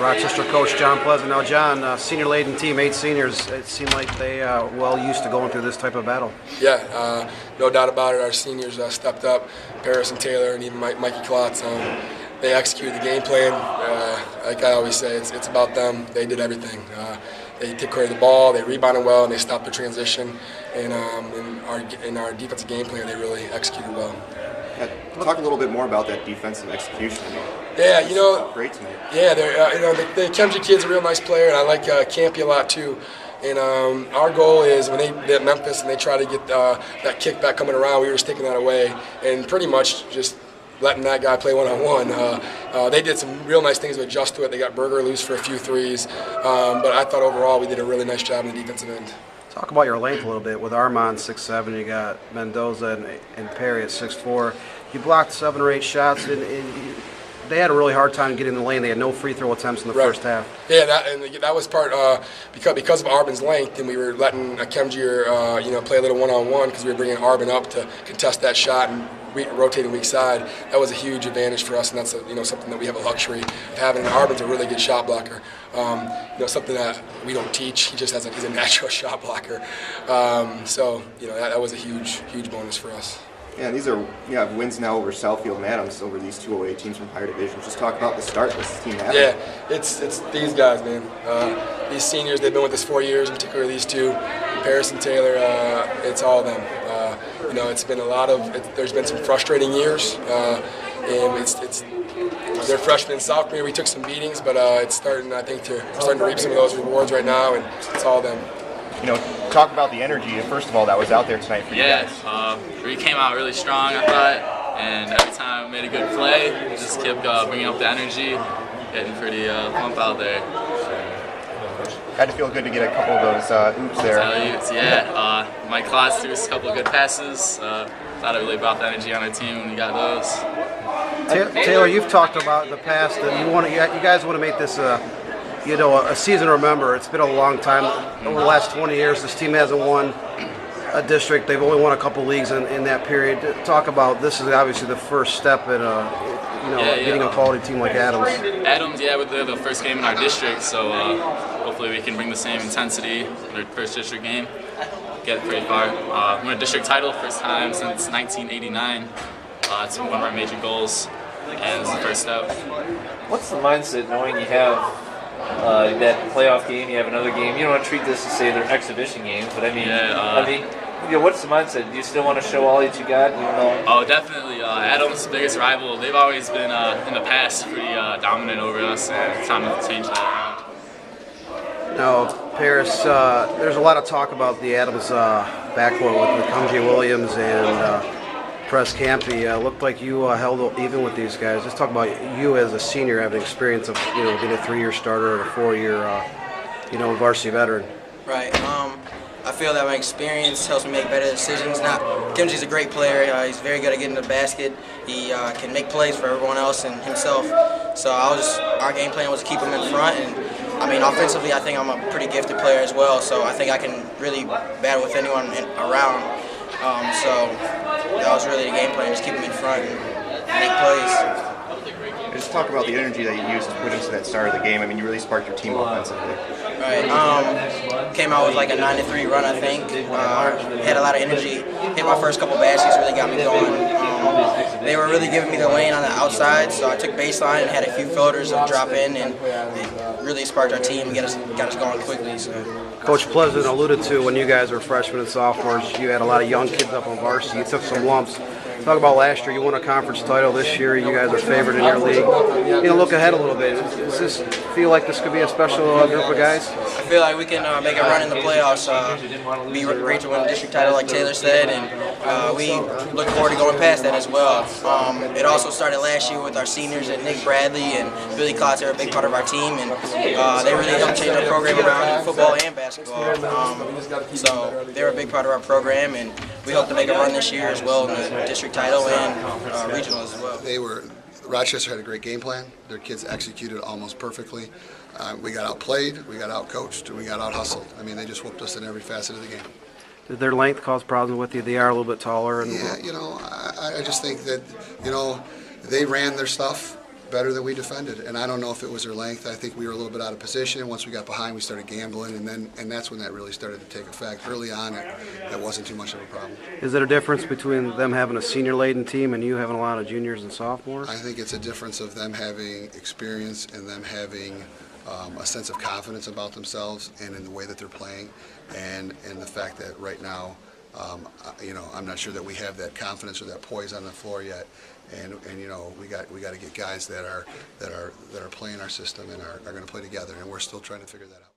Rochester coach John Pleasant. Now, John, senior-laden team, 8 seniors. It seemed like they well used to going through this type of battle. Yeah, no doubt about it. Our seniors stepped up. Paris and Taylor and even Mikey Klotz. They executed the game plan. Like I always say, it's about them. They did everything. They took care of the ball. They rebounded well, and they stopped the transition. And in our defensive game plan, they really executed well. Yeah, talk a little bit more about that defensive execution. Yeah, you know, great tonight. Yeah, the Kemji kid's a real nice player, and I like Campy a lot too. And our goal is when they at Memphis and they try to get that kickback coming around, we were just taking that away and pretty much just letting that guy play one-on-one. They did some real nice things to adjust to it. They got Berger loose for a few threes, but I thought overall we did a really nice job in the defensive end. Talk about your length a little bit. With Armand 6'7", you got Mendoza and Perry at 6'4". You blocked 7 or 8 shots, and they had a really hard time getting in the lane. They had no free throw attempts in the first half. Yeah, that was part because of Arbin's length, and we were letting Kemji play a little one-on-one because we were bringing Arbin up to contest that shot and rotating weak side. That was a huge advantage for us, and that's something that we have a luxury of having. And Arbin's a really good shot blocker. Something that we don't teach. He just he's a natural shot blocker. So that was a huge bonus for us. Yeah, these are have wins now over Southfield and Adams over these 208 teams from higher divisions. Just talk about the start this team having. Yeah, it's these guys, man. These seniors, they've been with us 4 years, in particular these two, Paris and Taylor. It's all them. It's been there's been some frustrating years, and they're freshmen and sophomore. We took some beatings, but it's starting, I think, we're starting to reap some of those rewards right now, and it's all them. Talk about the energy, first of all, that was out there tonight for you guys. We came out really strong, I thought, and every time we made a good play, we just kept bringing up the energy, getting pretty pumped out there. Had to feel good to get a couple of those oops there. Mike Klotz threw us a couple of good passes. Thought it really brought the energy on our team when we got those. Taylor, you've talked about in the past that you guys want to make this a season to remember. It's been a long time. Over the last 20 years, this team hasn't won a district. They've only won a couple leagues in that period. Talk about this is obviously the first step in getting a quality team like Adams. Adams, they're the first game in our district, so hopefully we can bring the same intensity in our first district game. Get pretty far. Win a district title, first time since 1989. It's one of our major goals, and it's the first step. What's the mindset knowing you have that playoff game, you have another game? You don't want to treat this as say they're exhibition games, but what's the mindset? Do you still want to show all that you got? Oh, definitely. Adams' biggest rival. They've always been in the past pretty dominant over us, and it's time to change that around. Now, Paris, there's a lot of talk about the Adams backcourt with Kemji Williams and Press Campy. Looked like you held even with these guys. Let's talk about you as a senior having experience of being a 3-year starter and a 4-year varsity veteran. Right. I feel that my experience helps me make better decisions. Kemji's a great player. He's very good at getting to the basket. He can make plays for everyone else and himself. So our game plan was to keep him in front. And offensively, I think I'm a pretty gifted player as well. So I think I can really battle with anyone around. So that was really the game plan, just keep him in front and make plays. Just talk about the energy that you used to put into that start of the game. You really sparked your team offensively. Right. Came out with like a 9-3 run, I think. Had a lot of energy. Hit my first couple baskets, really got me going. They were really giving me the lane on the outside, so I took baseline and had a few floaters that drop in, and it really sparked our team and got us going quickly. So. Coach Pleasant alluded to when you guys were freshmen and sophomores, you had a lot of young kids up on varsity. You took some lumps. Talk about last year, you won a conference title. This year, you guys are favored in your league. Look ahead a little bit. Does this feel like this could be a special group of guys? I feel like we can make a run in the playoffs. Be great to win a district title, like Taylor said, and we look forward to going past that as well. It also started last year with our seniors and Nick Bradley and Billy Klotz. They're a big part of our team, and they really helped change our program around in football and basketball. So they're a big part of our program, and we hope to make a run this year as well in the district title and regionals as well. Rochester had a great game plan. Their kids executed almost perfectly. We got outplayed, we got outcoached, and we got out-hustled. They just whooped us in every facet of the game. Did their length cause problems with you? They are a little bit taller. I just think that, they ran their stuff. better than we defended. And I don't know if it was their length. I think we were a little bit out of position. Once we got behind, we started gambling, and that's when that really started to take effect. Early on, it wasn't too much of a problem. Is it a difference between them having a senior-laden team and you having a lot of juniors and sophomores? I think it's a difference of them having experience and them having a sense of confidence about themselves and in the way that they're playing, and the fact that right now, I'm not sure that we have that confidence or that poise on the floor yet, and we got to get guys that are playing our system and are going to play together, and we're still trying to figure that out.